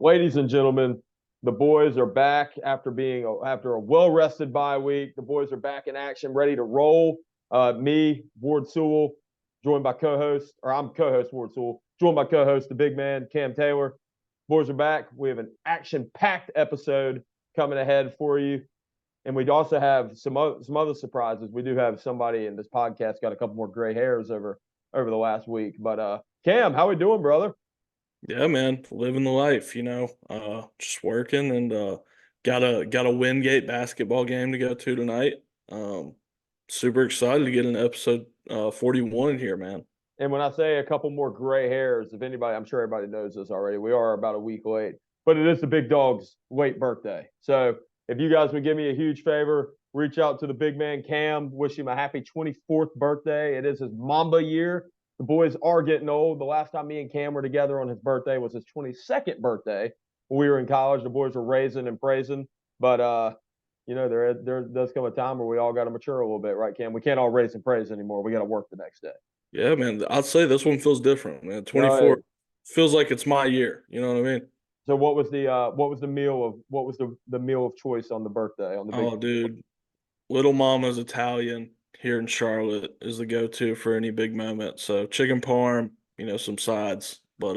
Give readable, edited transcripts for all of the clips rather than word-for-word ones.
Ladies and gentlemen, the boys are back after a well-rested bye week. The boys are back in action, ready to roll. Me, Ward Sewell, joined by co-host, or I'm co-host Ward Sewell, joined by co-host the big man Cam Taylor. Boys are back. We have an action-packed episode coming ahead for you, and we also have some other surprises. We do have somebody in this podcast got a couple more gray hairs over the last week. But Cam, how we doing, brother? Yeah, man, living the life, just working and got a Wingate basketball game to go to tonight. Super excited to get an episode 41 here, man. And when I say a couple more gray hairs, if anybody, I'm sure everybody knows this already, we are about a week late, but it is the big dog's late birthday. So if you guys would give me a huge favor, reach out to the big man Cam, wish him a happy 24th birthday. It is his Mamba year. The boys are getting old. The last time me and Cam were together on his birthday was his 22nd birthday. When we were in college, the boys were raising and praising. But there does come a time where we all got to mature a little bit, right, Cam? We can't all raise and praise anymore. We got to work the next day. Yeah, man, I'd say this one feels different, man. 24 feels like it's my year. You know what I mean? So what was the meal of choice on the birthday on the big? Oh, dude, Little Mama's Italian here in Charlotte is the go-to for any big moment. So chicken parm, some sides, but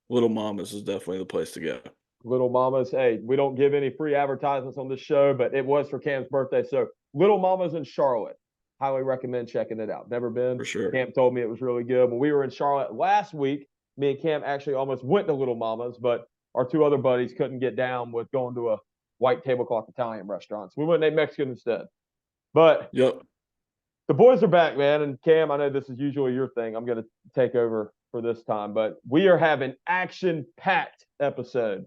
Little Mama's is definitely the place to go. Little Mama's. Hey, we don't give any free advertisements on this show, but it was for Cam's birthday. So Little Mama's in Charlotte. Highly recommend checking it out. Never been. For sure. Cam told me it was really good. When we were in Charlotte last week, me and Cam actually almost went to Little Mama's, but our two other buddies couldn't get down with going to a white tablecloth Italian restaurant. So we went and ate Mexican instead. But yep. The boys are back, man. And Cam, I know this is usually your thing. I'm going to take over for this time, but we are having action-packed episode.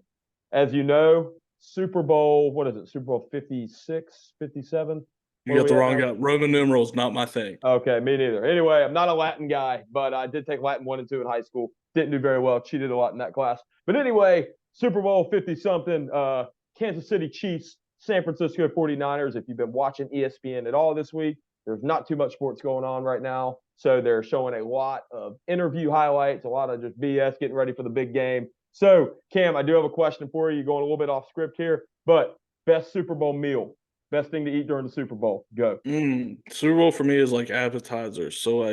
As you know, Super Bowl, what is it? Super Bowl 56, 57? You got the wrong guy. Roman numerals, not my thing. Okay, me neither. Anyway, I'm not a Latin guy, but I did take Latin 1 and 2 in high school. Didn't do very well. Cheated a lot in that class. But anyway, Super Bowl 50-something, Kansas City Chiefs, San Francisco 49ers. If you've been watching ESPN at all this week, there's not too much sports going on right now. So they're showing a lot of interview highlights, a lot of just BS, getting ready for the big game. So, Cam, I do have a question for you. You're going a little bit off script here, but best Super Bowl meal, best thing to eat during the Super Bowl. Go. Super Bowl for me is like appetizers. So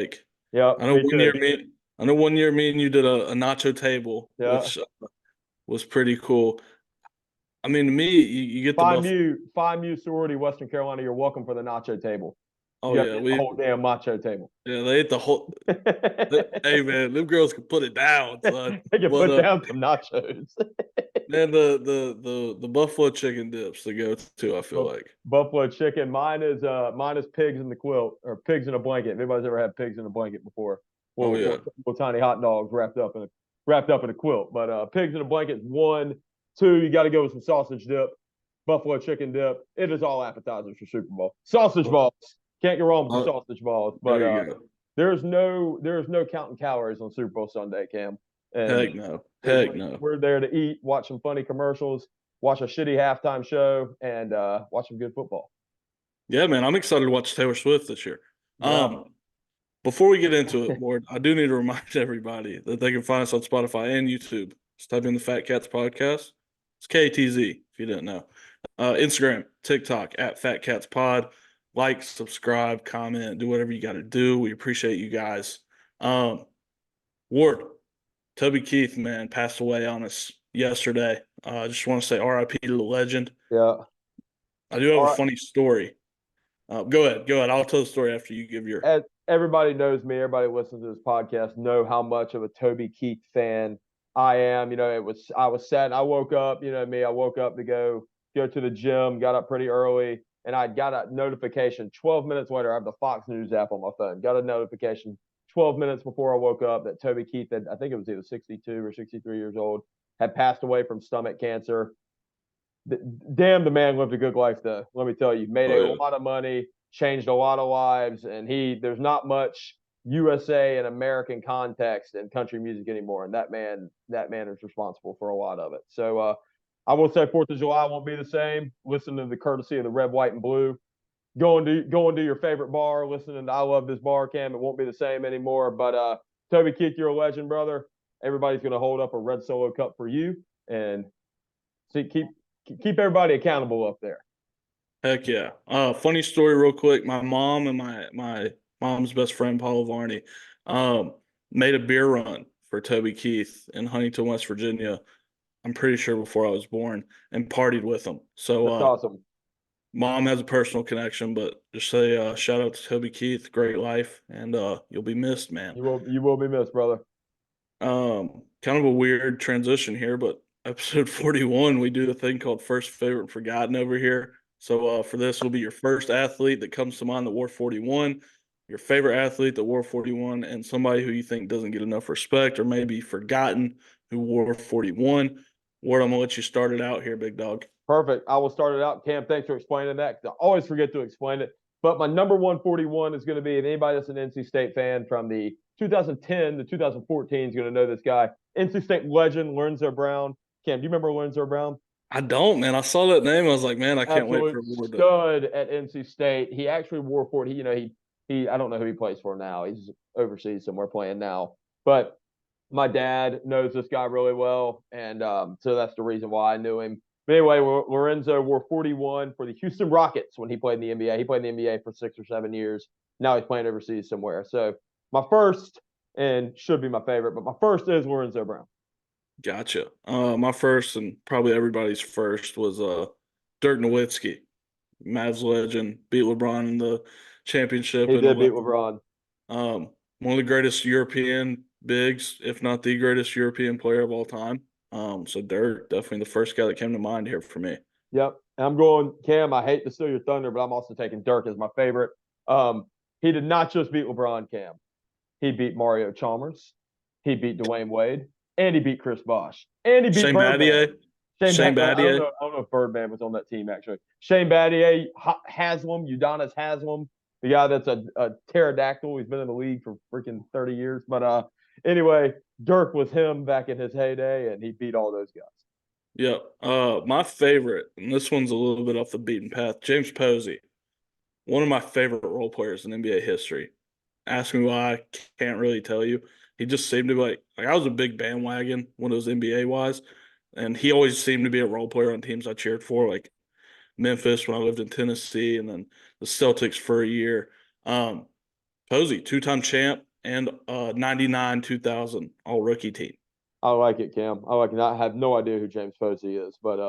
yeah, I know one year me and you did a nacho table, which was pretty cool. I mean, to me, you get the Phi Mu sorority, Western Carolina. You're welcome for the nacho table. Oh yeah, the whole damn macho table. Yeah, they ate the whole. Hey man, them girls can put it down. Son. They can put down some nachos. Man, the buffalo chicken dips to go to. I feel like buffalo chicken. Mine is pigs in the quilt or pigs in a blanket. If anybody's ever had pigs in a blanket before, little tiny hot dogs wrapped up in a quilt. But pigs in a blanket is 1, 2. You got to go with some sausage dip, buffalo chicken dip. It is all appetizers for Super Bowl. Sausage balls. Can't go wrong with the sausage balls, but there's no counting calories on Super Bowl Sunday, Cam. And Heck no. We're there to eat, watch some funny commercials, watch a shitty halftime show, and watch some good football. Yeah, man, I'm excited to watch Taylor Swift this year. Yeah. Before we get into it, Ward, I do need to remind everybody that they can find us on Spotify and YouTube. Just type in the Fat Katz Podcast. It's KTZ, if you didn't know. Instagram, TikTok, at Fat Katz Pod. Like, subscribe, comment, do whatever you got to do. We appreciate you guys. Ward, Toby Keith, man, passed away on us yesterday. I just want to say RIP to the legend. Yeah. I do have a funny story. Go ahead. I'll tell the story after you give your. As everybody knows me. Everybody listens to this podcast know how much of a Toby Keith fan I am. I was sad. I woke up, I woke up to go to the gym, got up pretty early. And I got a notification 12 minutes later. I have the Fox News app on my phone. Got a notification 12 minutes before I woke up that Toby Keith, I think it was either 62 or 63 years old, had passed away from stomach cancer. Damn, the man lived a good life, though. Let me tell you, made a lot of money, changed a lot of lives, and there's not much USA and American context in country music anymore. And that man is responsible for a lot of it. So, I will say 4th of July won't be the same. Listen to the courtesy of the red, white, and blue. Going to your favorite bar, listening to I Love This Bar, Cam. It won't be the same anymore. But Toby Keith, you're a legend, brother. Everybody's going to hold up a red Solo cup for you. And So keep everybody accountable up there. Heck yeah. Funny story real quick. My mom and my mom's best friend, Paula Varney, made a beer run for Toby Keith in Huntington, West Virginia. I'm pretty sure before I was born, and partied with them. So That's awesome. Mom has a personal connection, but just say shout out to Toby Keith, great life, and you'll be missed, man. You will be missed, brother. Kind of a weird transition here, but episode 41, we do the thing called First Favorite Forgotten over here. So for this will be your first athlete that comes to mind that wore 41, your favorite athlete that wore 41, and somebody who you think doesn't get enough respect or maybe forgotten who wore 41. Ward, I'm going to let you start it out here, big dog. Perfect. I will start it out. Cam, thanks for explaining that, because I always forget to explain it. But my number 141 is going to be, and anybody that's an NC State fan from the 2010 to 2014 is going to know this guy. NC State legend, Lorenzo Brown. Cam, do you remember Lorenzo Brown? I don't, man. I saw that name. I was like, man, I can't wait for Absolute stud at NC State. He actually wore 40. He I don't know who he plays for now. He's overseas somewhere playing now. But my dad knows this guy really well, and so that's the reason why I knew him. But anyway, Lorenzo wore 41 for the Houston Rockets when he played in the NBA. He played in the NBA for 6 or 7 years. Now he's playing overseas somewhere. So my first, and should be my favorite, but my first is Lorenzo Brown. Gotcha. My first and probably everybody's first was Dirk Nowitzki, Mavs legend, beat LeBron in the championship. He did beat LeBron. One of the greatest European bigs, if not the greatest European player of all time. So Dirk, definitely the first guy that came to mind here for me. Yep. And I'm going, Cam, I hate to steal your thunder, but I'm also taking Dirk as my favorite. He did not just beat LeBron, Cam. He beat Mario Chalmers. He beat Dwayne Wade. And he beat Chris Bosh. And he beat Shane Birdman. Battier. Shane Battier. I don't know if Birdman was on that team, actually. Shane Battier, Haslam, Udonis Haslam, the guy that's a pterodactyl. He's been in the league for freaking 30 years. But anyway, Dirk was him back in his heyday, and he beat all those guys. Yeah. My favorite, and this one's a little bit off the beaten path, James Posey. One of my favorite role players in NBA history. Ask me why, I can't really tell you. He just seemed to be like I was a big bandwagon when it was NBA wise, and he always seemed to be a role player on teams I cheered for, like Memphis when I lived in Tennessee, and then the Celtics for a year. Posey, 2-time champ, and 99 2000 all rookie team. I like it, Cam. I like it. I have no idea who James Posey is, but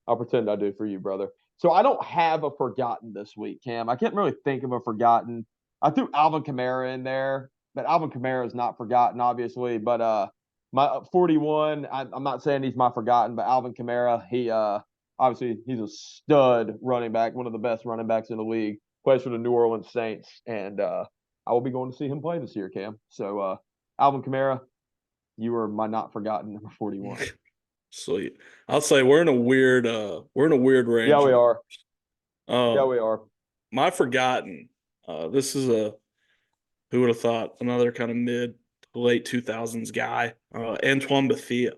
I'll pretend I do for you, brother. So I don't have a forgotten this week, Cam. I can't really think of a forgotten. I threw Alvin Kamara in there, but Alvin Kamara is not forgotten, obviously. But my 41, I'm not saying he's my forgotten, but Alvin Kamara, he obviously he's a stud running back, one of the best running backs in the league. Plays for the New Orleans Saints, and I will be going to see him play this year, Cam. So Alvin Kamara, you are my not forgotten number 41. Sweet. I'll say we're in a weird range. Yeah, we are. Yeah, we are. My forgotten. This is who would have thought, another kind of mid to late 2000s guy. Antoine Bethea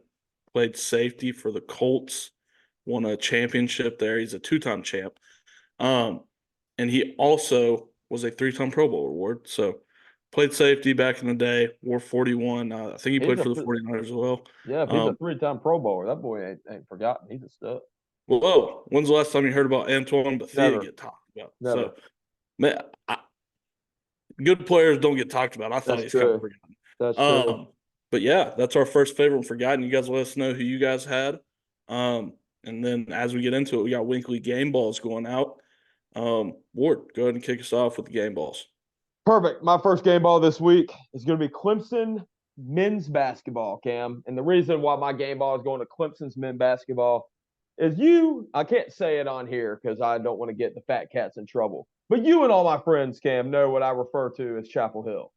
played safety for the Colts, won a championship there. He's a 2-time champ. And he also was a 3-time Pro Bowl award. So played safety back in the day, wore 41. I think he played for the 49ers as well. Yeah, if he's a 3-time Pro Bowler, that boy ain't forgotten. He's a stud. Whoa, when's the last time you heard about Antoine Bethea get talked about? Never. So, man, good players don't get talked about. I thought he's kind of forgotten. That's true. But yeah, that's our first favorite and forgotten. You guys let us know who you guys had. And then as we get into it, we got weekly game balls going out. Ward, go ahead and kick us off with the game balls. Perfect. My first game ball this week is going to be Clemson men's basketball, Cam. And the reason why my game ball is going to Clemson's men's basketball is I can't say it on here because I don't want to get the Fat Katz in trouble. But you and all my friends, Cam, know what I refer to as Chapel Hill.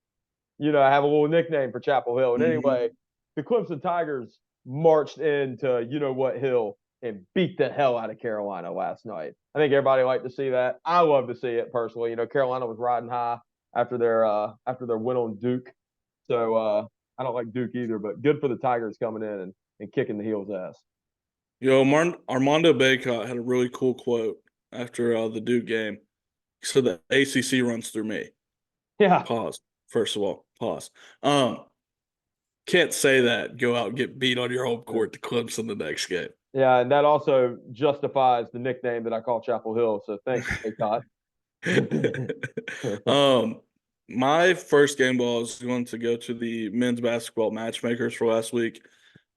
I have a little nickname for Chapel Hill. And anyway, the Clemson Tigers marched into you-know-what hill and beat the hell out of Carolina last night. I think everybody liked to see that. I love to see it personally. Carolina was riding high after their win on Duke. So I don't like Duke either, but good for the Tigers coming in and kicking the heels ass. Armando Bacot had a really cool quote after the Duke game. He said the ACC runs through me. Yeah. Pause. First of all, pause. Can't say that. Go out and get beat on your home court to Clemson the next game. Yeah, and that also justifies the nickname that I call Chapel Hill. So thanks, Fat Katz. My first game ball is going to go to the men's basketball matchmakers for last week.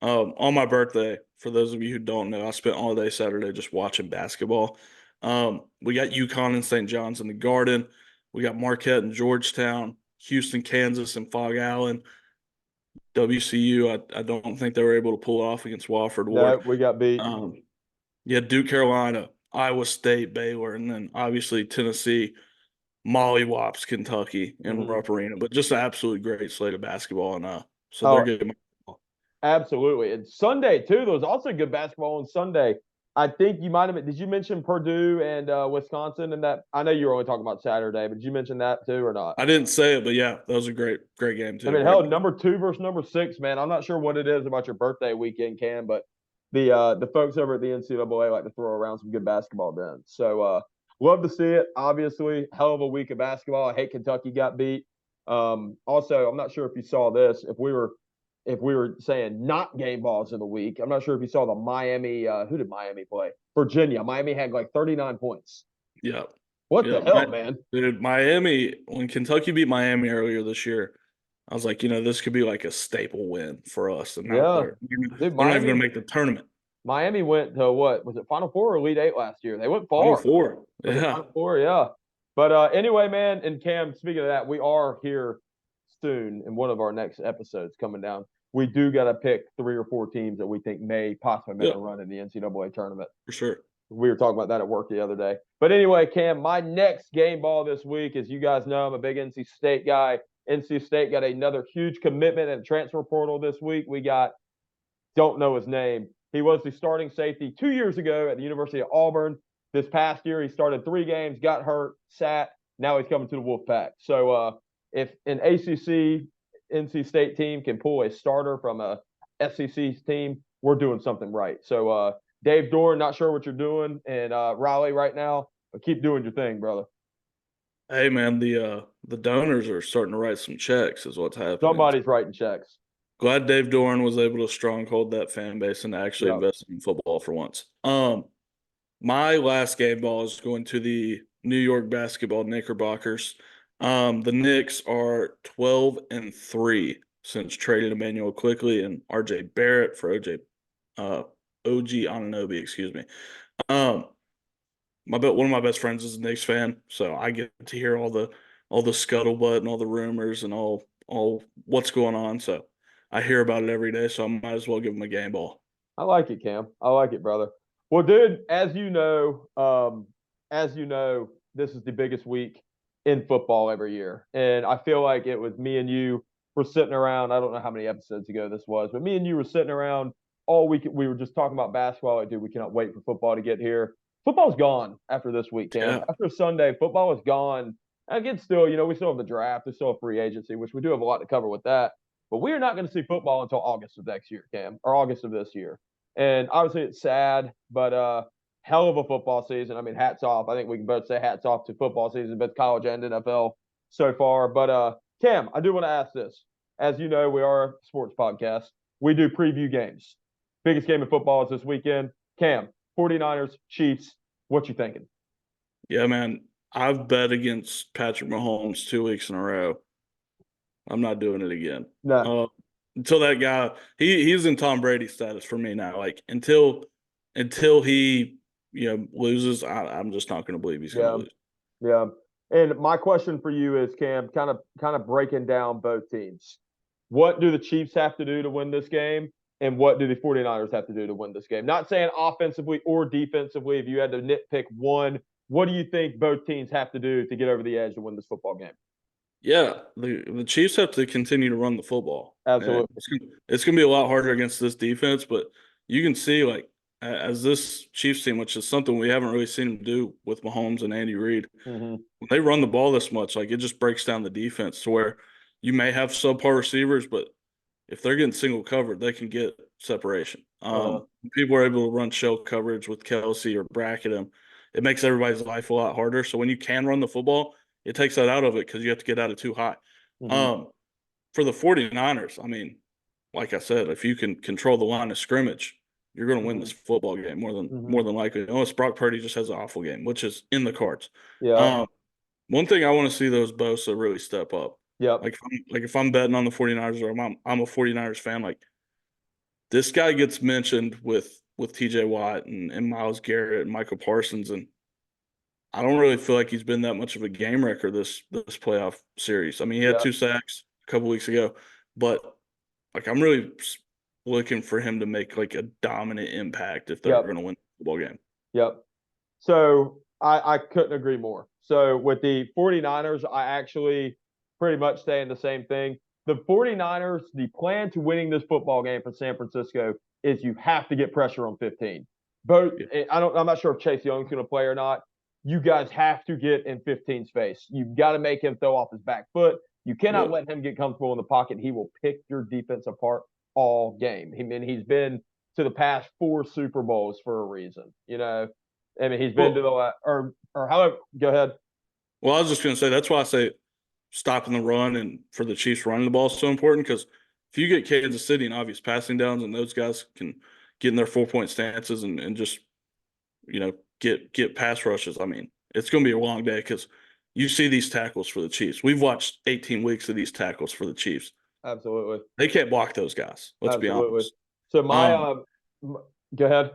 On my birthday, for those of you who don't know, I spent all day Saturday just watching basketball. We got UConn and St. John's in the Garden. We got Marquette and Georgetown, Houston, Kansas, and Fog Allen. WCU, I don't think they were able to pull it off against Wofford No, Ward. we got beat. Yeah, Duke, Carolina, Iowa State, Baylor, and then obviously Tennessee, mollywops Kentucky in Rupp Arena. But just an absolutely great slate of basketball, and so they're getting. Absolutely. And Sunday, too, there was also good basketball on Sunday. I think you might have – did you mention Purdue and Wisconsin in that? I know you were only talking about Saturday, but did you mention that too or not? I didn't say it, but yeah, that was a great game too. I mean, hell, number 2 versus number 6, man. I'm not sure what it is about your birthday weekend, Cam, but the folks over at the NCAA like to throw around some good basketball then. So love to see it. Obviously, hell of a week of basketball. I hate Kentucky got beat. Also, I'm not sure if you saw this. If we were saying not game balls of the week, I'm not sure if you saw the Miami. Who did Miami play? Virginia. Miami had like 39 points. Yeah. What the hell, man? Dude, Miami, when Kentucky beat Miami earlier this year, I was like, this could be like a staple win for us. And now they're not even going to make the tournament. Miami went to what? Was it Final Four or Elite Eight last year? They went far. Final Four. Yeah. Final Four, yeah. But anyway, man, and Cam, speaking of that, we are here soon in one of our next episodes coming down. We do got to pick 3 or 4 teams that we think may possibly make a run in the NCAA tournament. For sure. We were talking about that at work the other day. But anyway, Cam, my next game ball this week, as you guys know, I'm a big NC State guy. NC State got another huge commitment in the transfer portal this week. We got, don't know his name. He was the starting safety 2 years ago at the University of Auburn. This past year, he started 3 games, got hurt, sat. Now he's coming to the Wolfpack. So if an ACC NC State team can pull a starter from a SEC team, we're doing something right. So Dave Dorn, not sure what you're doing in Raleigh right now, but keep doing your thing, brother. Hey, man, the donors are starting to write some checks is what's happening. Somebody's writing checks. Glad Dave Dorn was able to stronghold that fan base and actually invest in football for once. My last game ball is going to the New York basketball Knickerbockers. The Knicks are 12-3 since trading Emmanuel Quickley and R.J. Barrett for OG Anunoby, excuse me. One of my best friends is a Knicks fan, so I get to hear all the scuttlebutt and all the rumors and all what's going on. So I hear about it every day, so I might as well give him a game ball. I like it, Cam. I like it, brother. Well, dude, as you know, this is the biggest week in football every year. And I feel like it was me and you were sitting around. I don't know how many episodes ago this was, but me and you were sitting around all week. We were just talking about basketball. Like, dude, we cannot wait for football to get here. Football's gone after this week, Cam. Yeah. After Sunday, football is gone. Again, still, we still have the draft. We still have free agency, which we do have a lot to cover with that. But we are not going to see football until August of next year, Cam, or August of this year. And obviously it's sad, but hell of a football season. I mean, hats off. I think we can both say hats off to football season, both college and NFL so far. But Cam, I do want to ask this. As you know, we are a sports podcast. We do preview games. Biggest game of football is this weekend. Cam, 49ers, Chiefs, what you thinking? Yeah, man. I've bet against Patrick Mahomes 2 weeks in a row. I'm not doing it again. No. Until that guy, he's in Tom Brady status for me now. Like until he loses, I'm just not going to believe he's going to lose. Yeah. And my question for you is, Cam, kind of breaking down both teams. What do the Chiefs have to do to win this game? And what do the 49ers have to do to win this game? Not saying offensively or defensively. If you had to nitpick one, what do you think both teams have to do to get over the edge to win this football game? Yeah, the Chiefs have to continue to run the football. Absolutely. It's going to be a lot harder against this defense, but you can see, like, as this Chiefs team, which is something we haven't really seen them do with Mahomes and Andy Reid, when they run the ball this much, like, it just breaks down the defense to where you may have subpar receivers, but if they're getting single covered, they can get separation. People are able to run shell coverage with Kelsey or bracket him. It makes everybody's life a lot harder. So when you can run the football, it takes that out of it because you have to get out of too high. For the 49ers, I mean, like I said, if you can control the line of scrimmage, you're going to win this football game more than likely. Unless Brock Purdy just has an awful game, which is in the cards. Yeah. One thing I want to see those Bosa really step up. Yep. If I'm betting on the 49ers or I'm a 49ers fan, like this guy gets mentioned with TJ Watt and Myles Garrett and Michael Parsons, and I don't really feel like he's been that much of a game wrecker this playoff series. I mean, he had 2 sacks a couple weeks ago, but like I'm really looking for him to make like a dominant impact if they're going to win the football game. Yep. So I couldn't agree more. So with the 49ers, I actually pretty much saying the same thing. The 49ers, the plan to winning this football game for San Francisco is you have to get pressure on 15. I'm not sure if Chase Young's going to play or not. You guys have to get in 15's face. You've got to make him throw off his back foot. You cannot let him get comfortable in the pocket. He will pick your defense apart all game. I mean, he's been to the past 4 Super Bowls for a reason. You know, I mean, he's been to the or however. Go ahead. Well, I was just going to say that's why I say stopping the run and for the Chiefs running the ball is so important, because if you get Kansas City in obvious passing downs and those guys can get in their 4-point stances and just, you know, get pass rushes, I mean, it's going to be a long day because you see these tackles for the Chiefs. We've watched 18 weeks of these tackles for the Chiefs. Absolutely. They can't block those guys. Let's be honest. So go ahead.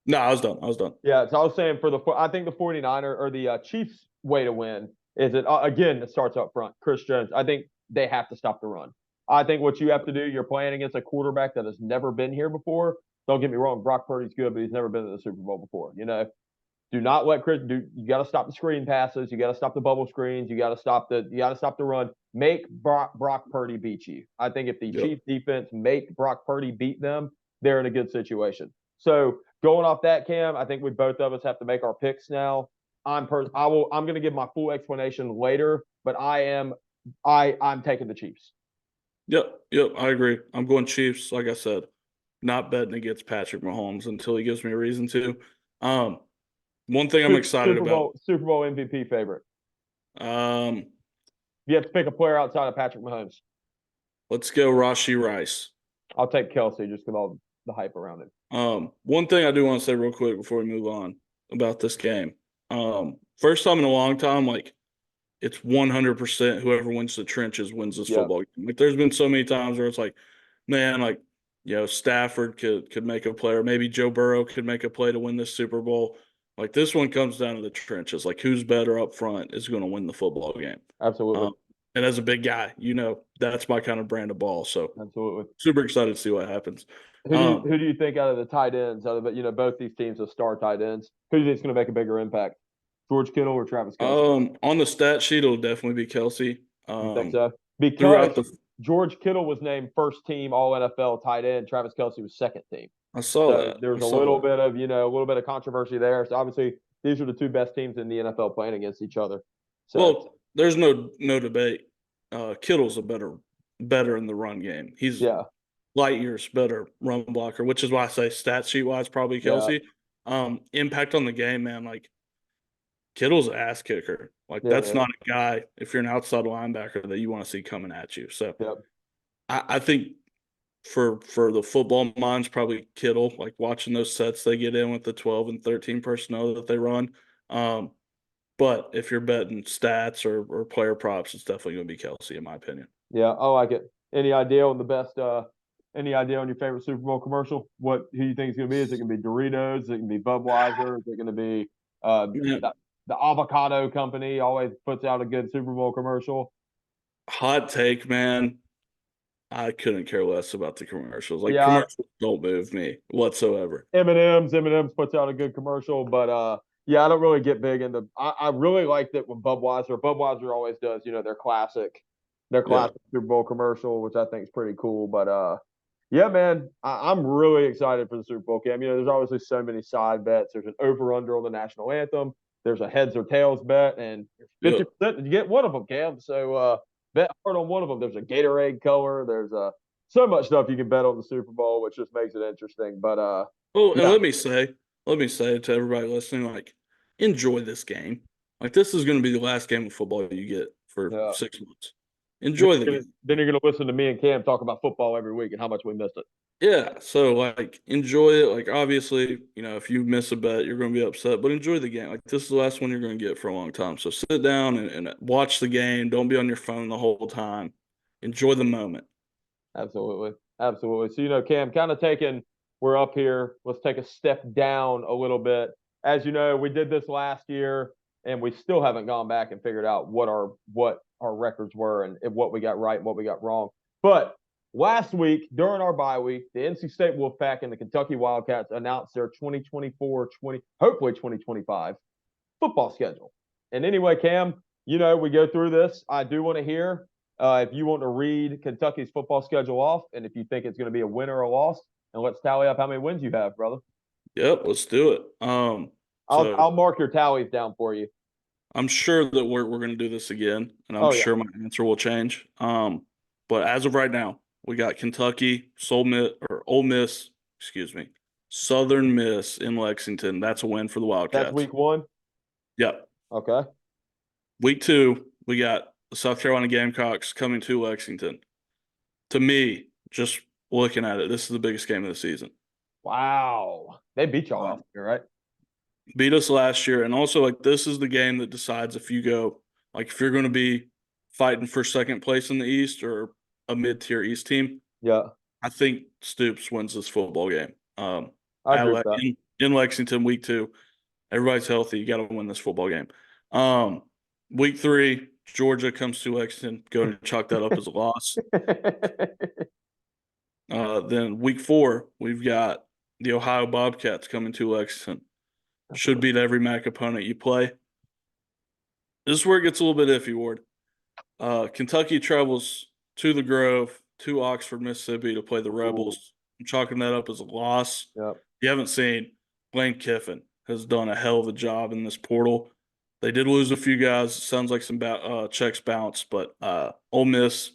No, I was done. Yeah, so I was saying I think the 49er or the Chiefs' way to win is it starts up front. Chris Jones. I think they have to stop the run. I think what you have to do, you're playing against a quarterback that has never been here before. Don't get me wrong, Brock Purdy's good, but he's never been to the Super Bowl before. You know, do not let you got to stop the screen passes. You got to stop the bubble screens. You got to stop the run. Make Brock Purdy beat you. I think if the Chiefs defense make Brock Purdy beat them, they're in a good situation. So going off that, Cam, I think both of us have to make our picks now. I'm going to give my full explanation later, but I'm taking the Chiefs. Yep, I agree. I'm going Chiefs. Like I said, not betting against Patrick Mahomes until he gives me a reason to. One thing I'm excited about. Super Bowl MVP favorite. You have to pick a player outside of Patrick Mahomes. Let's go Rashee Rice. I'll take Kelsey just with all the hype around him. One thing I do want to say real quick before we move on about this game. First time in a long time, like it's 100% whoever wins the trenches wins this football game. Like there's been so many times where it's like, man, like, you know, Stafford could make a play, or maybe Joe Burrow could make a play to win this Super Bowl. Like this one comes down to the trenches. Like who's better up front is going to win the football game. Absolutely. And as a big guy, you know, that's my kind of brand of ball. So absolutely, super excited to see what happens. Who do you think out of the tight ends, both these teams are star tight ends, who do you think is going to make a bigger impact? George Kittle or Travis Kelce? On the stat sheet, it'll definitely be Kelce. You think so? Because George Kittle was named first team All NFL tight end. Travis Kelce was second team. I saw that. There's a little bit of controversy there. So obviously, these are the 2 best teams in the NFL playing against each other. So, well, there's no debate. Kittle's a better in the run game. He's light years better run blocker, which is why I say stat sheet wise probably Kelce. Impact on the game, man. Like Kittle's an ass kicker. Like that's not a guy, if you're an outside linebacker, that you want to see coming at you. So I think for the football minds, probably Kittle, like watching those sets they get in with the 12 and 13 personnel that they run. But if you're betting stats or player props, it's definitely going to be Kelce, in my opinion. Yeah, I like it. Any idea on the best? Any idea on your favorite Super Bowl commercial? Who you think it's going to be? Is it going to be Doritos? Is it going to be Budweiser? Is it going to be the avocado company? Always puts out a good Super Bowl commercial. Hot take, man. I couldn't care less about the commercials. Like commercials don't move me whatsoever. M&M's puts out a good commercial, but I don't really get big into. I really liked it when Budweiser always does, their classic Super Bowl commercial, which I think is pretty cool. But man, I'm really excited for the Super Bowl game. There's obviously so many side bets. There's an over/under on the national anthem. There's a heads or tails bet, and 50% you get one of them, Cam. So bet hard on one of them. There's a Gatorade color. There's so much stuff you can bet on the Super Bowl, which just makes it interesting. But and let me say to everybody listening, like, enjoy this game. Like, this is going to be the last game of football you get for 6 months. enjoy the game. Then you're gonna listen to me and Cam talk about football every week and how much we missed it. Yeah, so like enjoy it. Like obviously, if you miss a bet, you're going to be upset, but enjoy the game. Like this is the last one you're going to get for a long time. So sit down and watch the game. Don't be on your phone the whole time. Enjoy the moment. Absolutely. Absolutely. So, Cam, we're up here. Let's take a step down a little bit. As you know, we did this last year and we still haven't gone back and figured out what our records were and what we got right and what we got wrong. But last week, during our bye week, the NC State Wolfpack and the Kentucky Wildcats announced their hopefully 2025 football schedule. And anyway, Cam, we go through this. I do want to hear if you want to read Kentucky's football schedule off and if you think it's going to be a win or a loss, and let's tally up how many wins you have, brother. Yep, let's do it. I'll mark your tallies down for you. I'm sure that we're going to do this again, and I'm sure my answer will change. But as of right now, we got Kentucky, Ole Miss, Southern Miss in Lexington. That's a win for the Wildcats. That's week 1? Yep. Okay. Week 2, we got the South Carolina Gamecocks coming to Lexington. To me, just looking at it, this is the biggest game of the season. Wow. They beat y'all last year, right? Beat us last year. And also, this is the game that decides if you go, if you're going to be fighting for second place in the East or a mid-tier East team. Yeah. I think Stoops wins this football game. I agree with that. In Lexington, week 2, everybody's healthy. You got to win this football game. Week 3, Georgia comes to Lexington. Go and chalk that up as a loss. Then week 4, we've got the Ohio Bobcats coming to Lexington. Should beat every MAC opponent you play. This is where it gets a little bit iffy, Ward. Kentucky travels to the Grove, to Oxford, Mississippi to play the Rebels. I'm chalking that up as a loss. Yep. You haven't seen, Lane Kiffin has done a hell of a job in this portal. They did lose a few guys. Sounds like some checks bounced, but Ole Miss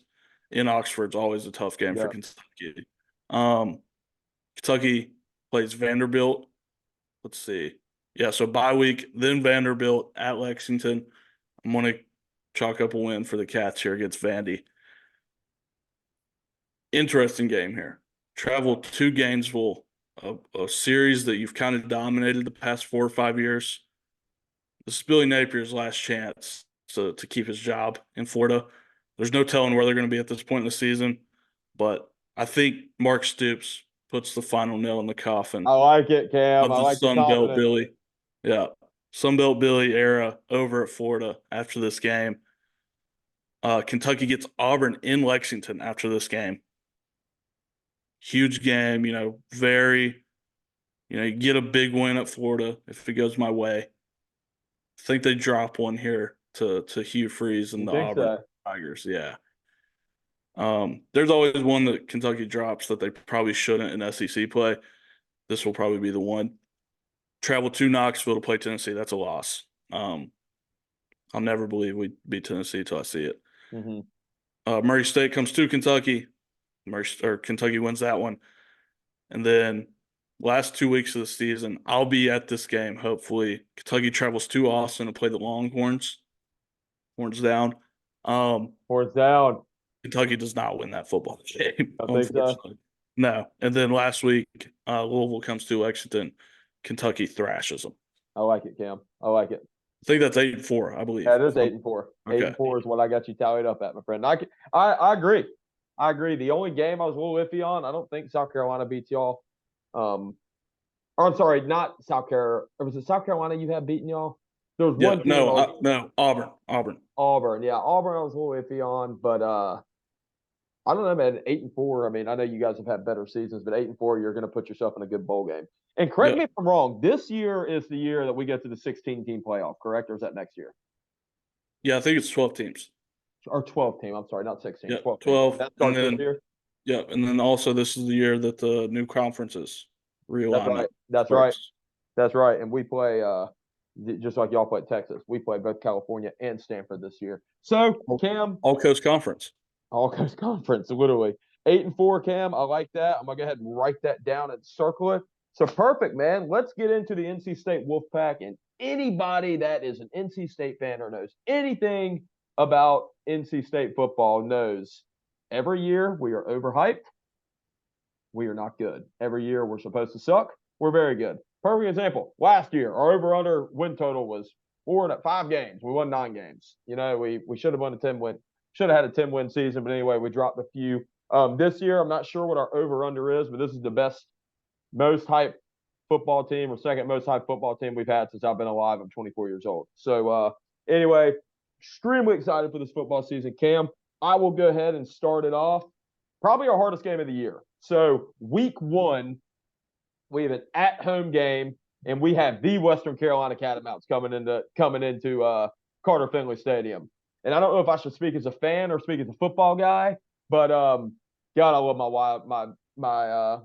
in Oxford's always a tough game for Kentucky. Kentucky plays Vanderbilt. Let's see. Yeah, so bye week, then Vanderbilt at Lexington. I'm going to chalk up a win for the Cats here against Vandy. Interesting game here. Travel to Gainesville, a series that you've kind of dominated the past 4 or 5 years. This is Billy Napier's last chance to keep his job in Florida. There's no telling where they're going to be at this point in the season, but I think Mark Stoops puts the final nail in the coffin. I like it, Cam. I like the Sunbelt Billy. Yeah, Sunbelt Billy era over at Florida after this game. Kentucky gets Auburn in Lexington after this game. Huge game, you get a big win at Florida if it goes my way. I think they drop one here to Hugh Freeze and the Auburn Tigers. Yeah. There's always one that Kentucky drops that they probably shouldn't in SEC play. This will probably be the one. Travel to Knoxville to play Tennessee. That's a loss. I'll never believe we beat Tennessee until I see it. Mm-hmm. Murray State comes to Kentucky. Kentucky wins that one. And then last 2 weeks of the season, I'll be at this game, hopefully. Kentucky travels to Austin to play the Longhorns. Horns down. Horns down. Kentucky does not win that football game, unfortunately. So. No. And then last week, Louisville comes to Lexington. Kentucky thrashes them. I like it, Cam. I like it. I think that's 8-4, I believe. Yeah, it is 8-4. Okay. 8-4 is what I got you tallied up at, my friend. I agree. I agree. The only game I was a little iffy on, I don't think South Carolina beats y'all. I'm sorry, not South Carolina. Was it South Carolina you had beaten y'all? There was one team. No, Auburn. Yeah, Auburn I was a little iffy on, but I don't know, man. 8-4. I mean, I know you guys have had better seasons, but 8-4, you're going to put yourself in a good bowl game. And correct me if I'm wrong. This year is the year that we get to the 16-team playoff, correct? Or is that next year? Yeah, I think it's 12 teams. Or 12 team. I'm sorry, not 16. Yeah, 12. That starts this year. Yeah, and then also this is the year that the new conferences realignment. That's right. And we play just like y'all play Texas. We play both California and Stanford this year. So, Cam, All Coast Conference, literally 8-4. Cam, I like that. I'm gonna go ahead and write that down and circle it. So perfect, man. Let's get into the NC State Wolfpack, and anybody that is an NC State fan or knows anything about NC State football knows every year we are overhyped. We are not good. Every year we're supposed to suck. We're very good. Perfect example. Last year, our over-under win total was 5 games. We won 9 games. We should have won a 10-win. Should have had a 10-win season, but anyway, we dropped a few. This year, I'm not sure what our over-under is, but this is the best, most hyped football team or second most hyped football team we've had since I've been alive. I'm 24 years old. So anyway, extremely excited for this football season. Cam, I will go ahead and start it off. Probably our hardest game of the year. So week 1, we have an at-home game, and we have the Western Carolina Catamounts coming into Carter Finley Stadium. And I don't know if I should speak as a fan or speak as a football guy, but God, I love my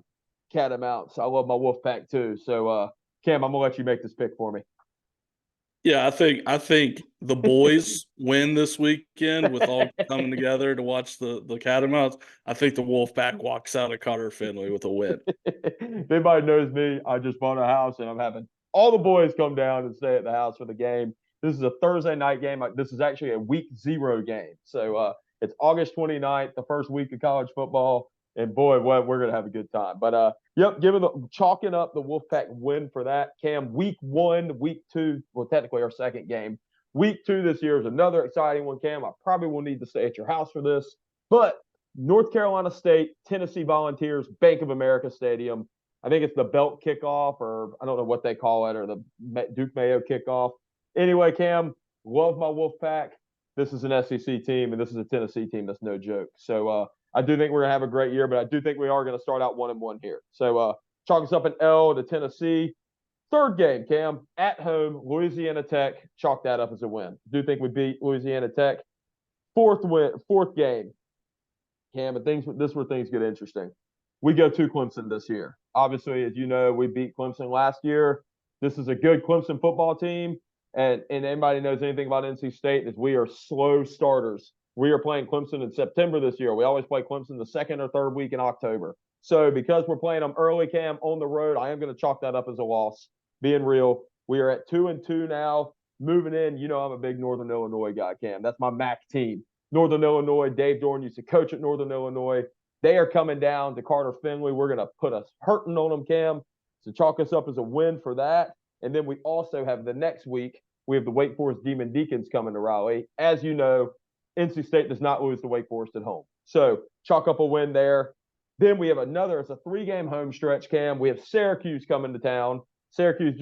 Catamounts. I love my Wolfpack too. So Cam, I'm gonna let you make this pick for me. Yeah, I think the boys win this weekend with all coming together to watch the Catamounts. I think the Wolfpack walks out of Carter Finley with a win. If anybody knows me, I just bought a house and I'm having all the boys come down and stay at the house for the game. This is a Thursday night game. This is actually a week 0 game. So it's August 29th, the first week of college football. And boy, we're going to have a good time. But chalking up the Wolfpack win for that. Cam, week 1, week 2, well, technically our second game. Week 2 this year is another exciting one, Cam. I probably will need to stay at your house for this. But North Carolina State, Tennessee Volunteers, Bank of America Stadium. I think it's the belt kickoff, or I don't know what they call it, or the Duke Mayo kickoff. Anyway, Cam, love my Wolfpack. This is an SEC team, and this is a Tennessee team. That's no joke. So I do think we're going to have a great year, but I do think we are going to start out 1-1 here. So chalk us up an L to Tennessee. Third game, Cam, at home, Louisiana Tech. Chalk that up as a win. Do think we beat Louisiana Tech. Fourth game, Cam, and this is where things get interesting. We go to Clemson this year. Obviously, as you know, we beat Clemson last year. This is a good Clemson football team. And anybody knows anything about NC State is we are slow starters. We are playing Clemson in September this year. We always play Clemson the second or third week in October. So because we're playing them early, Cam, on the road, I am going to chalk that up as a loss. Being real, we are at 2-2 now. Moving in, I'm a big Northern Illinois guy, Cam. That's my MAC team. Northern Illinois, Dave Dorn used to coach at Northern Illinois. They are coming down to Carter Finley. We're going to put us hurting on them, Cam. So chalk us up as a win for that. And then we also have the next week, we have the Wake Forest Demon Deacons coming to Raleigh. As you know, NC State does not lose to Wake Forest at home. So chalk up a win there. Then we have it's a 3-game home stretch, Cam. We have Syracuse coming to town. Syracuse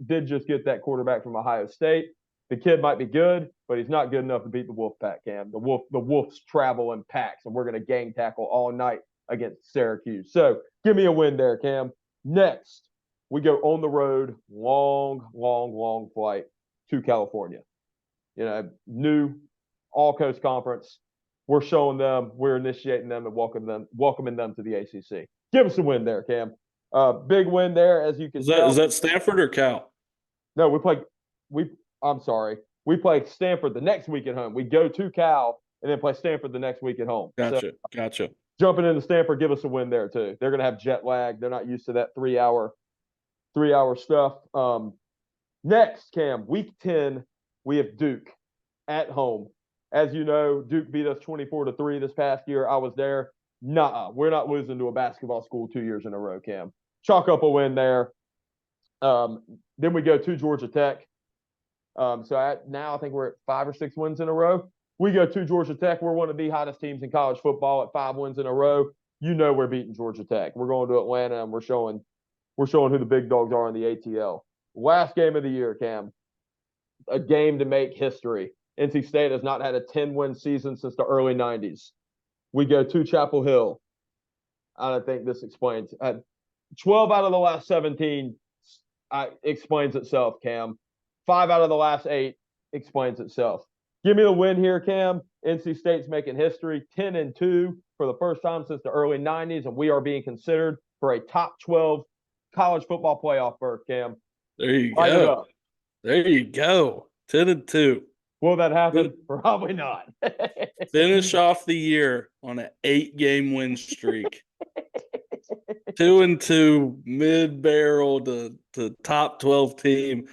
did just get that quarterback from Ohio State. The kid might be good, but he's not good enough to beat the Wolfpack, Cam. The Wolves travel in packs, and we're going to gang tackle all night against Syracuse. So give me a win there, Cam. Next, we go on the road, long flight to California. New all-coast conference. We're showing them, we're initiating them and welcoming them to the ACC. Give us a win there, Cam. Big win there, as you can tell. Is that Stanford or Cal? No, I'm sorry. We play Stanford the next week at home. We go to Cal and then play Stanford the next week at home. Gotcha. Jumping into Stanford, give us a win there too. They're going to have jet lag. They're not used to that 3-hour stuff. Next, Cam, week 10, we have Duke at home. As you know, Duke beat us 24-3 this past year. I was there. We're not losing to a basketball school 2 years in a row, Cam. Chalk up a win there. Then we go to Georgia Tech. Now I think we're at 5 or 6 wins in a row. We go to Georgia Tech. We're one of the hottest teams in college football at 5 wins in a row. We're beating Georgia Tech. We're going to Atlanta, and we're showing who the big dogs are in the ATL. Last game of the year, Cam. A game to make history. NC State has not had a 10-win season since the early 90s. We go to Chapel Hill. I don't think this explains. 12 out of the last 17 explains itself, Cam. 5 out of the last 8 explains itself. Give me the win here, Cam. NC State's making history, 10-2 for the first time since the early 90s, and we are being considered for a top 12 college football playoff berth, Cam. There you go. There you go. 10-2. Will that happen? Probably not. Finish off the year on an 8-game win streak. 2-2, mid-barrel to top 12 team.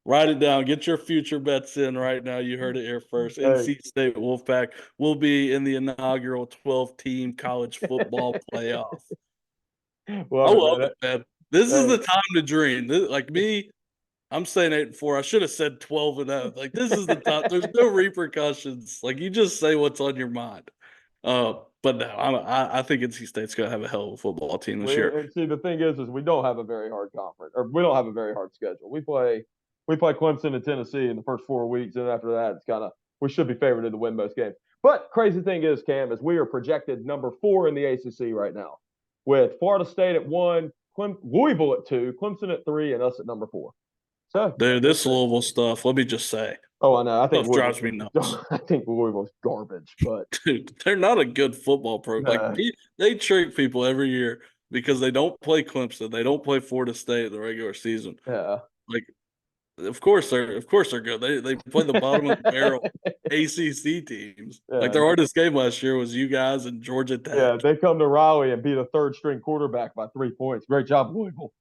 Write it down. Get your future bets in right now. You heard it here first. Hey. NC State Wolfpack will be in the inaugural 12-team college football playoff. I love it, man. This is the time to dream. Like me, I'm saying 8-4. I should have said 12-0. Like this is the time. There's no repercussions. Like you just say what's on your mind. But no, I think NC State's gonna have a hell of a football team this year. And see, the thing is we don't have a very hard conference, or we don't have a very hard schedule. We play Clemson and Tennessee in the first 4 weeks, and after that, it's kind of we should be favored to win most games. But crazy thing is, Cam, is we are projected number 4 in the ACC right now, with Florida State at 1, Louisville at 2, Clemson at 3, and us at number 4. So, dude, this Louisville stuff. Let me just say. Oh, I know. I think drives me nuts. I think Louisville's garbage, but dude, they're not a good football program. Like they trick people every year because they don't play Clemson, they don't play Florida State in the regular season. Yeah, like of course they're good. They play the bottom of the barrel ACC teams. Yeah. Like their hardest game last year was you guys and Georgia Tech. Yeah, they come to Raleigh and beat a third-string quarterback by 3 points. Great job, Louisville.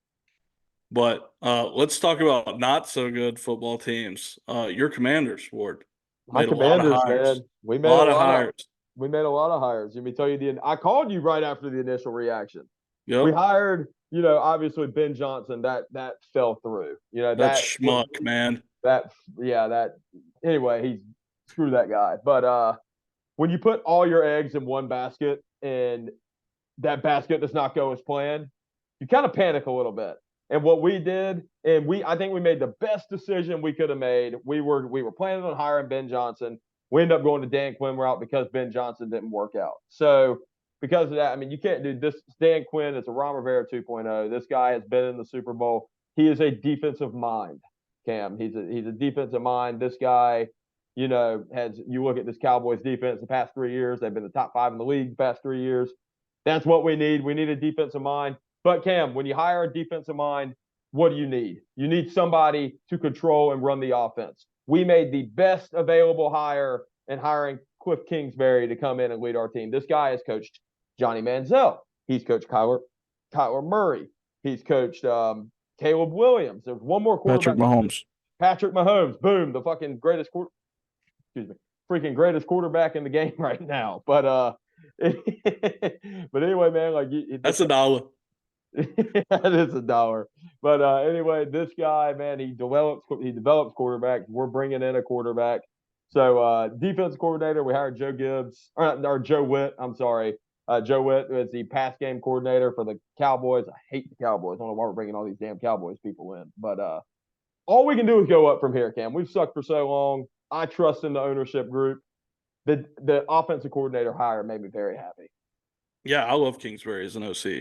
But let's talk about not so good football teams. Your Commanders, Ward. My Commanders, man. We made a lot of hires. We made a lot of hires. Let me tell you, I called you right after the initial reaction. Yep. We hired, obviously Ben Johnson. That fell through. That schmuck, man. Anyway, screw that guy. But when you put all your eggs in one basket and that basket does not go as planned, you kind of panic a little bit. And what we did, I think we made the best decision we could have made. We were planning on hiring Ben Johnson. We ended up going to Dan Quinn route because Ben Johnson didn't work out. So because of that, I mean, you can't do this. Dan Quinn is a Ron Rivera 2.0. This guy has been in the Super Bowl. He is a defensive mind, Cam. He's a defensive mind. This guy, you look at this Cowboys defense the past 3 years. They've been the top 5 in the league the past 3 years. That's what we need. We need a defensive mind. But, Cam, when you hire a defensive mind, what do you need? You need somebody to control and run the offense. We made the best available hire in hiring Cliff Kingsbury to come in and lead our team. This guy has coached Johnny Manziel. He's coached Kyler Murray. He's coached Caleb Williams. There's one more quarterback. Patrick Mahomes. Boom, the fucking greatest freaking greatest quarterback in the game right now. But anyway, man, that's $1. That is $1. But anyway, this guy, man, he develops quarterbacks. We're bringing in a quarterback. So defense coordinator, we hired Joe Witt. I'm sorry. Joe Witt is the pass game coordinator for the Cowboys. I hate the Cowboys. I don't know why we're bringing all these damn Cowboys people in. But all we can do is go up from here, Cam. We've sucked for so long. I trust in the ownership group. The offensive coordinator hire made me very happy. Yeah, I love Kingsbury as an OC.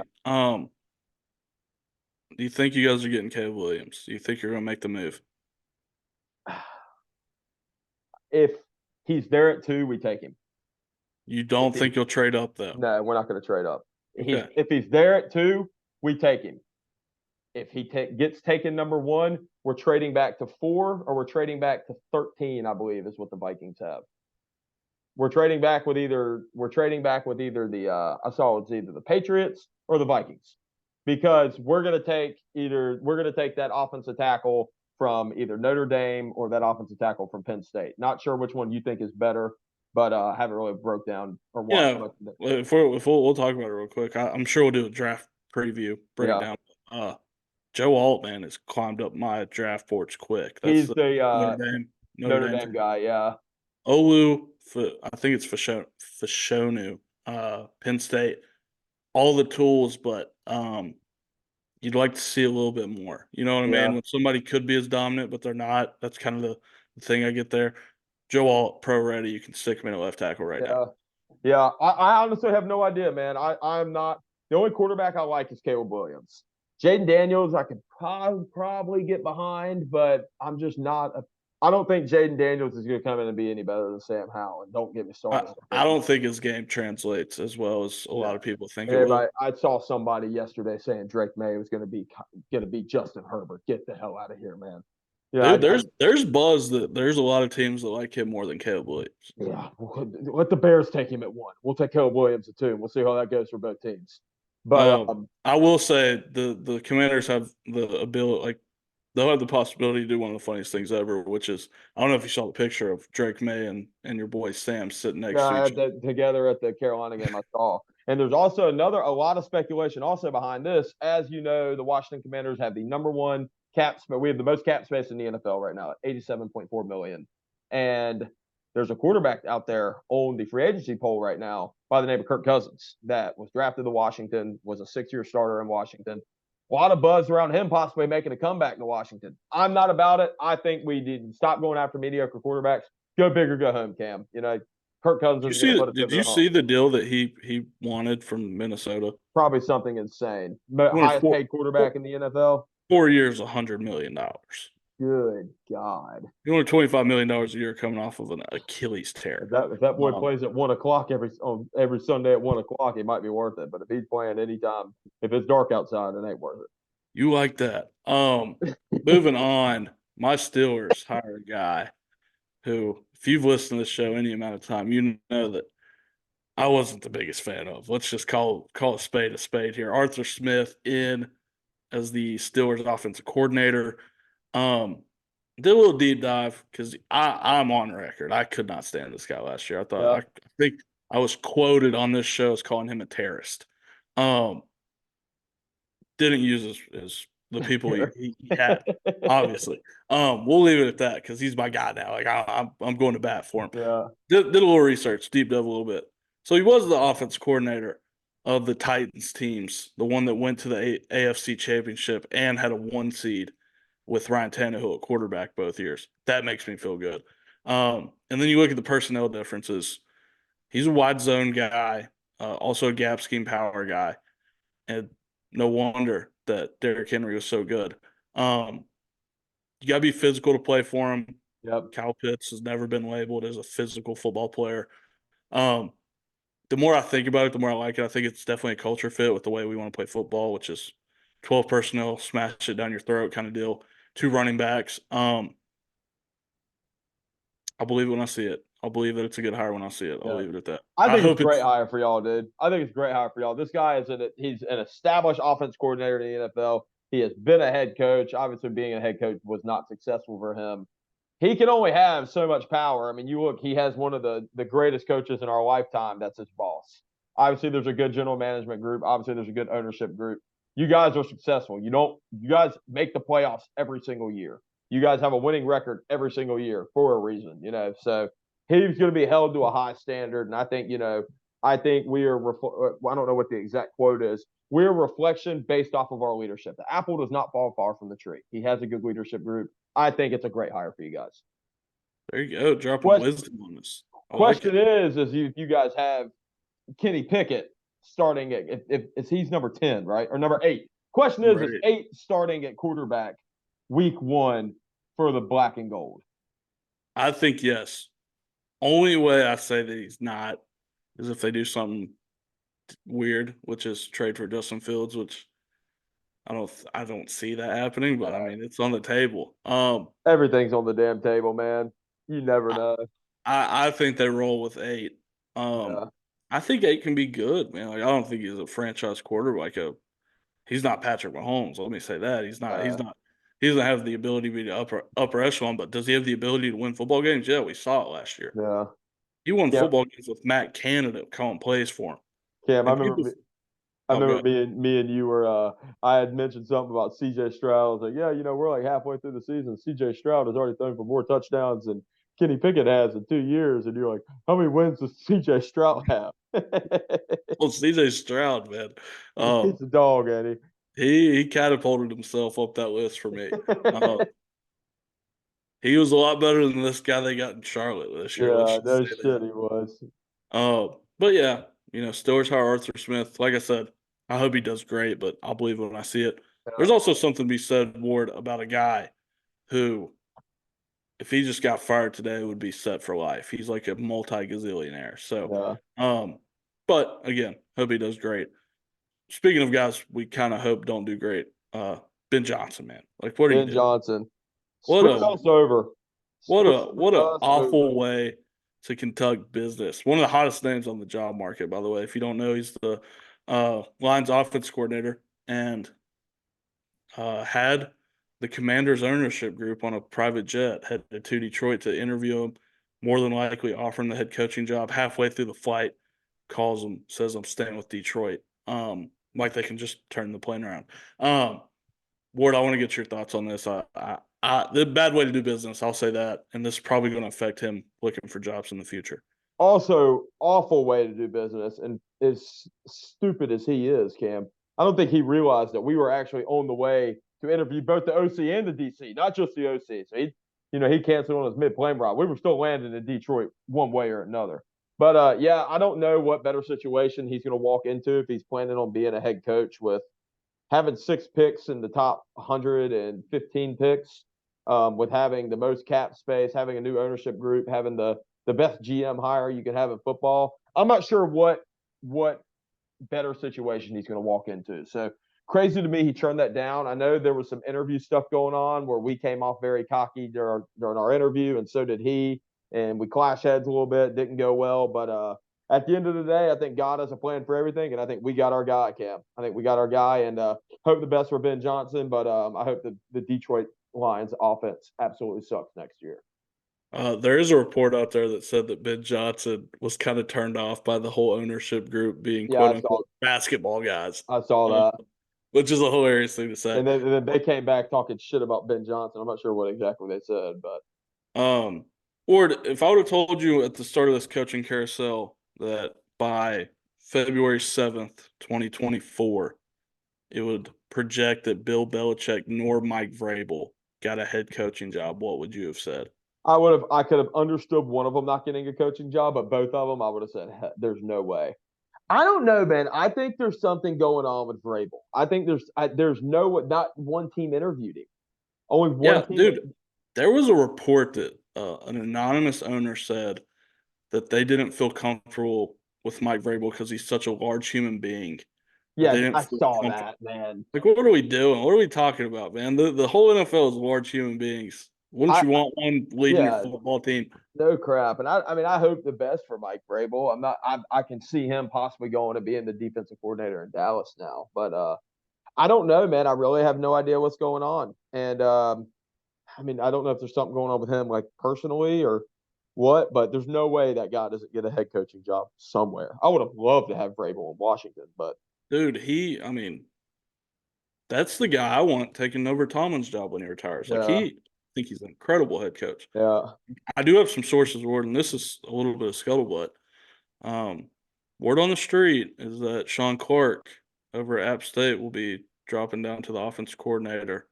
Do you think you guys are getting Caleb Williams? Do you think you're going to make the move? If he's there at 2, we take him. You don't think you'll trade up, though? No, we're not going to trade up. Okay. If he's there at 2, we take him. If he gets taken number 1, we're trading back to 4 or we're trading back to 13, I believe, is what the Vikings have. We're trading back with either the Patriots or the Vikings. Because we're going to take that offensive tackle from either Notre Dame or that offensive tackle from Penn State. Not sure which one you think is better, but I haven't really broke down or watched much of it. If we'll talk about it real quick. I'm sure we'll do a draft preview breakdown. Joe Altman has climbed up my draft boards quick. He's the Notre Dame guy, yeah. Olu, I think it's Fashanu, Penn State. All the tools, but you'd like to see a little bit more. You know what I mean? When somebody could be as dominant, but they're not. That's kind of the thing I get there. Joe Alt, pro ready. You can stick him in at left tackle now. Yeah, I honestly have no idea, man. I'm not – the only quarterback I like is Caleb Williams. Jaden Daniels, I could probably get behind, but I'm just not I don't think Jaden Daniels is going to come in and be any better than Sam Howell. And don't get me started. I don't think his game translates as well as a lot of people think it will. I saw somebody yesterday saying Drake May was going to be Justin Herbert. Get the hell out of here, man. Yeah, there's buzz that there's a lot of teams that like him more than Caleb Williams. Yeah, let the Bears take him at 1. We'll take Caleb Williams at 2, and we'll see how that goes for both teams. But I will say the Commanders have the ability, like they'll have the possibility to do one of the funniest things ever, which is, I don't know if you saw the picture of Drake May and your boy Sam sitting next to each other. Together at the Carolina game, I saw. And there's also a lot of speculation also behind this. As you know, the Washington Commanders have the number one cap space. We have the most cap space in the NFL right now at $87.4 million. And there's a quarterback out there on the free agency poll right now by the name of Kirk Cousins that was drafted to Washington, was a 6-year starter in Washington. A lot of buzz around him possibly making a comeback to Washington. I'm not about it. I think we need stop going after mediocre quarterbacks. Go big or go home, Cam. Kirk Cousins is going to put us over the hump. Did you see the deal that he wanted from Minnesota? Probably something insane. But highest paid quarterback in the NFL. 4 years, $100 million. Good God. He wanted $25 million a year coming off of an Achilles tear. If that boy plays at 1 o'clock every Sunday at 1 o'clock, it might be worth it. But if he's playing anytime, if it's dark outside, it ain't worth it. You like that. Moving on, my Steelers hire a guy who, if you've listened to the show any amount of time, you know that I wasn't the biggest fan of. Let's just call a spade here. Arthur Smith in as the Steelers offensive coordinator. Did a little deep dive because I'm on record. I could not stand this guy last year. I think I was quoted on this show as calling him a terrorist. Didn't use as the people he had, obviously. We'll leave it at that because he's my guy now. Like I'm going to bat for him. Yeah. Did a little research, deep dive a little bit. So he was the offense coordinator of the Titans teams, the one that went to the AFC Championship and had a 1 seed with Ryan Tannehill at quarterback both years. That makes me feel good. And then you look at the personnel differences. He's a wide zone guy, also a gap scheme power guy. And no wonder that Derrick Henry was so good. You got to be physical to play for him. Yep. Kyle Pitts has never been labeled as a physical football player. The more I think about it, the more I like it. I think it's definitely a culture fit with the way we want to play football, which is 12 personnel, smash it down your throat kind of deal. 2 running backs. I'll believe it when I see it. I'll believe that it's a good hire when I see it. I'll leave it at that. I think it's a great hire for y'all, dude. I think it's a great hire for y'all. This guy he's an established offense coordinator in the NFL. He has been a head coach. Obviously, being a head coach was not successful for him. He can only have so much power. I mean, you look, he has one of the greatest coaches in our lifetime. That's his boss. Obviously, there's a good general management group. Obviously, there's a good ownership group. You guys are successful. You guys make the playoffs every single year. You guys have a winning record every single year for a reason, So he's going to be held to a high standard. And I think, we are, I don't know what the exact quote is. We're a reflection based off of our leadership. The apple does not fall far from the tree. He has a good leadership group. I think it's a great hire for you guys. There you go. Dropping wisdom on us. Question is you guys have Kenny Pickett starting if he's number 10, right? Or number 8. Question is 8 starting at quarterback week 1 for the black and gold? I think yes. Only way I say that he's not is if they do something weird, which is trade for Justin Fields, which I don't see that happening, but I mean it's on the table. Everything's on the damn table, man. You never know. I think they roll with 8. I think 8 can be good, man. Like I don't think he's a franchise quarterback. He's not Patrick Mahomes. Let me say that. He's not. He doesn't have the ability to be the upper echelon, but does he have the ability to win football games? Yeah, we saw it last year. Yeah. He won football games with Matt Canada calling plays for him. Cam, I remember me and you were I had mentioned something about CJ Stroud. I was like, yeah, we're like halfway through the season. CJ Stroud has already thrown for more touchdowns than Kenny Pickett has in 2 years. And you're like, how many wins does CJ Stroud have? Well, CJ Stroud, man. He's a dog, ain't he? He catapulted himself up that list for me. He was a lot better than this guy they got in Charlotte this year. Yeah, no shit, he was. But yeah, Steelers hire Arthur Smith. Like I said, I hope he does great, but I'll believe it when I see it. Yeah. There's also something to be said, Ward, about a guy who, if he just got fired today, would be set for life. He's like a multi-gazillionaire. So, but again, hope he does great. Speaking of guys we kind of hope don't do great, Ben Johnson, man. Like, what are you doing? Ben Johnson. What an awful way to conduct business. One of the hottest names on the job market, by the way. If you don't know, he's the Lions offense coordinator and had the Commanders ownership group on a private jet headed to Detroit to interview him, more than likely offering the head coaching job. Halfway through the flight, calls him, says, I'm staying with Detroit. Like they can just turn the plane around. Ward, I want to get your thoughts on this. The bad way to do business, I'll say that, and this is probably going to affect him looking for jobs in the future. Also, awful way to do business, and as stupid as he is, Cam, I don't think he realized that we were actually on the way to interview both the OC and the DC, not just the OC. So he canceled on his mid-plane ride. We were still landing in Detroit one way or another. But yeah, I don't know what better situation he's going to walk into if he's planning on being a head coach with having 6 picks in the top 115 picks, with having the most cap space, having a new ownership group, having the best GM hire you can have in football. I'm not sure what better situation he's going to walk into. So crazy to me he turned that down. I know there was some interview stuff going on where we came off very cocky during our interview, and so did he. And we clashed heads a little bit. Didn't go well. But at the end of the day, I think God has a plan for everything, and I think we got our guy, Cam. I think we got our guy, and hope the best for Ben Johnson. But I hope the Detroit Lions offense absolutely sucks next year. There is a report out there that said that Ben Johnson was kind of turned off by the whole ownership group being quote unquote basketball guys. I saw that. Which is a hilarious thing to say. And then they came back talking shit about Ben Johnson. I'm not sure what exactly they said, but Ward, if I would have told you at the start of this coaching carousel that by February 7th, 2024, it would project that Bill Belichick nor Mike Vrabel got a head coaching job, what would you have said? I could have understood one of them not getting a coaching job, but both of them I would have said, there's no way. I don't know, man. I think there's something going on with Vrabel. I think there's not one team interviewed him. Only one team. Dude, there was a report that an anonymous owner said that they didn't feel comfortable with Mike Vrabel because he's such a large human being. Yeah, I saw that, man. Like, what are we doing? What are we talking about, man? The whole NFL is large human beings. Wouldn't you want one leading your football team? No crap. And I mean, I hope the best for Mike Vrabel. I can see him possibly going to being the defensive coordinator in Dallas now. But I don't know, man. I really have no idea what's going on. And I mean, I don't know if there's something going on with him, like personally or what, but there's no way that guy doesn't get a head coaching job somewhere. I would have loved to have Vrabel in Washington, but dude, I mean, that's the guy I want taking over Tomlin's job when he retires. Like I think he's an incredible head coach. Yeah. I do have some sources, Ward, and this is a little bit of scuttlebutt. Word on the street is that Sean Clark over at App State will be dropping down to the offense coordinator,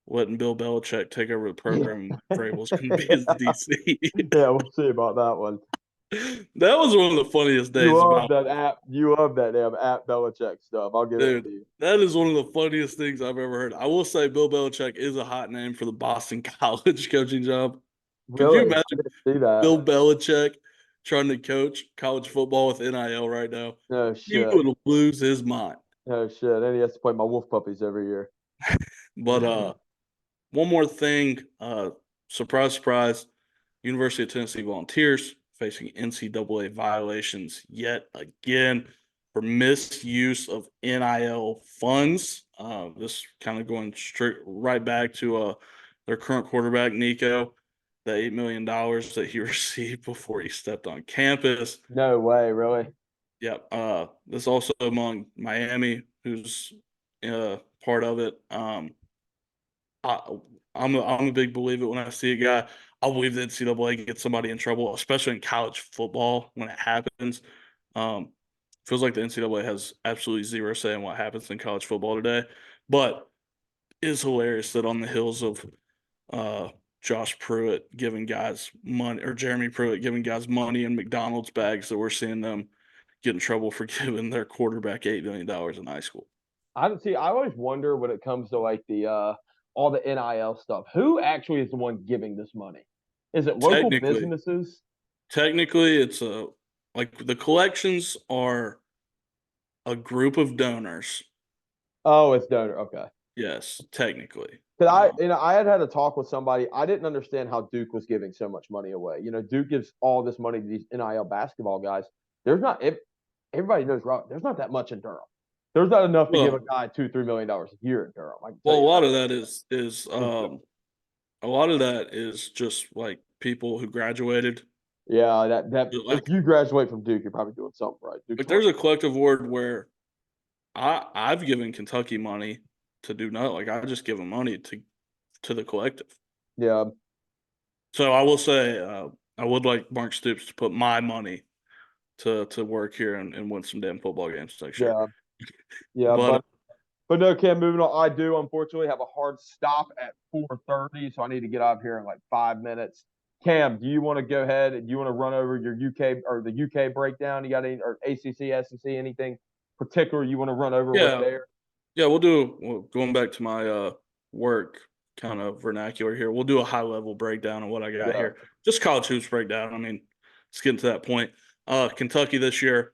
letting Bill Belichick take over the program. Vrabel's going to be his DC. Yeah, we'll see about that one. That was one of the funniest days. You love that damn App Belichick stuff. I'll give it to you. That is one of the funniest things I've ever heard. I will say Bill Belichick is a hot name for the Boston College coaching job. Really? Can you imagine Bill Belichick trying to coach college football with NIL right now? No shit. He would lose his mind. No shit. And he has to play my wolf puppies every year. But one more thing. Surprise, surprise. University of Tennessee Volunteers facing NCAA violations yet again for misuse of NIL funds. This kind of going straight right back to their current quarterback, Nico, the $8 million that he received before he stepped on campus. No way, really? Yep. This also among Miami, who's part of it. I'm a big believer when I see a guy. I believe the NCAA gets somebody in trouble, especially in college football when it happens. Feels like the NCAA has absolutely zero say in what happens in college football today. But it's hilarious that on the heels of Josh Pruitt giving guys money, or Jeremy Pruitt giving guys money in McDonald's bags, that we're seeing them get in trouble for giving their quarterback $8 million in high school. I always wonder when it comes to like the all the NIL stuff, who actually is the one giving this money? Is it local businesses? Technically, it's like the collections are a group of donors. Oh, it's donor. Okay. Yes, technically. Because I had a talk with somebody. I didn't understand how Duke was giving so much money away. You know, Duke gives all this money to these NIL basketball guys. Everybody knows, there's not that much in Durham. There's not enough to give a Well, guy $2-3 million a year in Durham. I can tell well, a you lot that. of that is a lot of that is just like people who graduated. Yeah, that if Like you graduate from Duke, you're probably doing something right. Duke's there's a collective award where I've given Kentucky money to do nothing. Like I just give them money to the collective. yeah, So I will say I would like Mark Stoops to put my money to work here and win some damn football games next year. yeah, yeah. But But no, Cam, moving on. I do unfortunately have a hard stop at 4:30, so I need to get out of here in like 5 minutes. Cam, do you want to go ahead and do you want to run over your UK or the UK breakdown? You got any or ACC, SEC, anything particular you want to run over with yeah, there? yeah, going back to my work kind of vernacular here. We'll do a high level breakdown of what I got Yeah, here. Just college hoops breakdown. I mean, it's getting to that point. Kentucky this year,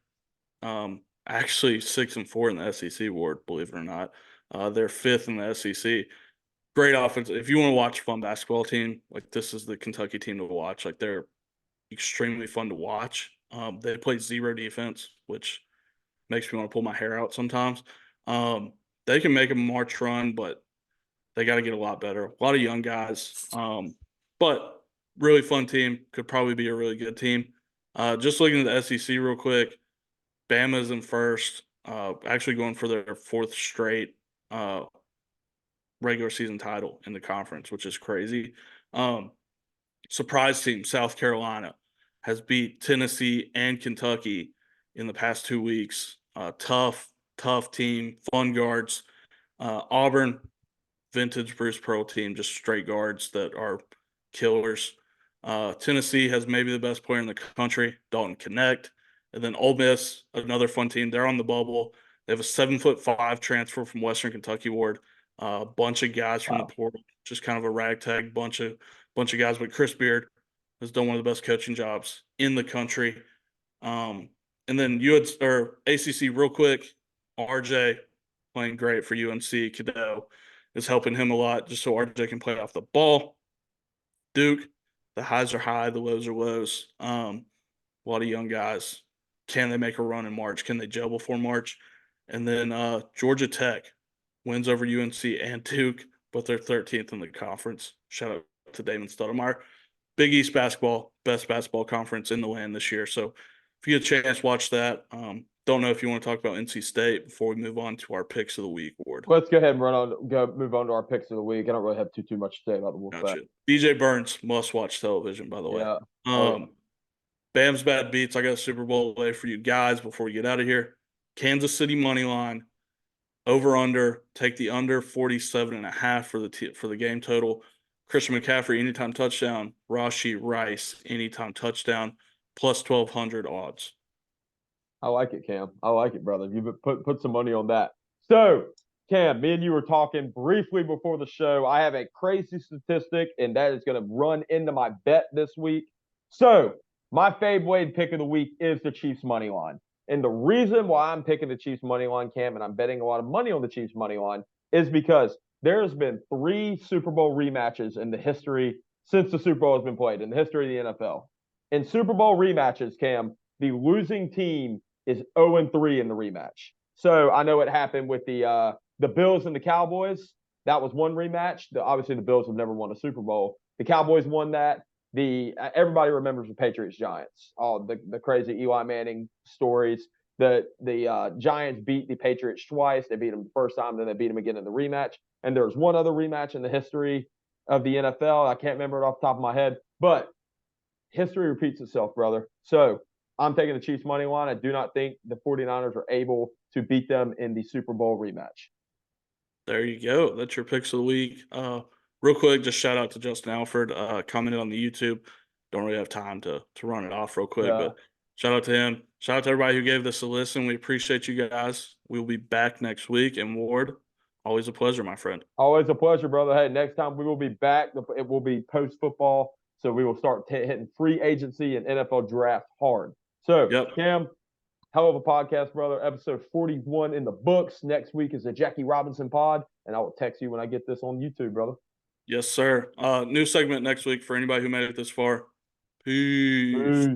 actually 6-4 in the SEC award, believe it or not. They're fifth in the SEC. Great offense. If you want to watch a fun basketball team, like this is the Kentucky team to watch. Like they're extremely fun to watch. They play zero defense, which makes me want to pull my hair out sometimes. They can make a March run, but they got to get a lot better. A lot of young guys, but really fun team. Could probably be a really good team. Just looking at the SEC real quick, Bama's in first, actually going for their fourth straight regular season title in the conference, which is crazy. Surprise team, South Carolina, has beat Tennessee and Kentucky in the past 2 weeks. Tough team, fun guards. Auburn, vintage Bruce Pearl team, just straight guards that are killers. Tennessee has maybe the best player in the country, Dalton Connect. And then Ole Miss, another fun team. They're on the bubble. They have a 7'5" transfer from Western Kentucky Ward. A bunch of guys from the portal, just kind of a ragtag bunch of guys. But Chris Beard has done one of the best coaching jobs in the country. And then ACC real quick. RJ playing great for UNC. Cadeau is helping him a lot, just so RJ can play off the ball. Duke, the highs are high, the lows are lows. A lot of young guys. Can they make a run in March? Can they gel before March? And then Georgia Tech wins over UNC and Duke, but they're 13th in the conference. Shout out to Damon Stoudemire. Big East basketball, best basketball conference in the land this year. So if you get a chance, watch that. Don't know if you want to talk about NC State before we move on to our picks of the week, Ward. Let's go ahead and move on to our picks of the week. I don't really have too much to say about the Wolfpack. Gotcha. DJ Burns, must watch television, by the way. Yeah. Bam's Bad Beats. I got a Super Bowl away for you guys before we get out of here. Kansas City money line, over under. Take the under 47.5 for the game total. Christian McCaffrey anytime touchdown. Rashee Rice anytime touchdown. Plus 1,200 odds. I like it, Cam. I like it, brother. You put some money on that. So, Cam, me and you were talking briefly before the show. I have a crazy statistic, and that is going to run into my bet this week. So, my Fade Wade pick of the week is the Chiefs money line. And the reason why I'm picking the Chiefs money line, Cam, and I'm betting a lot of money on the Chiefs money line is because there's been 3 Super Bowl rematches in the history since the Super Bowl has been played in the history of the NFL. In Super Bowl rematches, Cam, the losing team is 0-3 in the rematch. So I know it happened with the Bills and the Cowboys. That was one rematch. Obviously, the Bills have never won a Super Bowl. The Cowboys won that. Everybody remembers the Patriots Giants. All the crazy Eli Manning stories. The Giants beat the Patriots twice. They beat them the first time, then they beat them again in the rematch. And there's one other rematch in the history of the NFL. I can't remember it off the top of my head, but history repeats itself, brother. So I'm taking the Chiefs money line. I do not think the 49ers are able to beat them in the Super Bowl rematch. There you go. That's your picks of the week. Real quick, just shout out to Justin Alford. Commented on the YouTube. Don't really have time to run it off real quick, but shout out to him. Shout out to everybody who gave this a listen. We appreciate you guys. We'll be back next week. And Ward, always a pleasure, my friend. Always a pleasure, brother. Hey, next time we will be back. It will be post-football. So we will start hitting free agency and NFL draft hard. So, Cam, hell of a podcast, brother. Episode 41 in the books. Next week is the Jackie Robinson pod, and I will text you when I get this on YouTube, brother. Yes, sir. New segment next week for anybody who made it this far. Peace.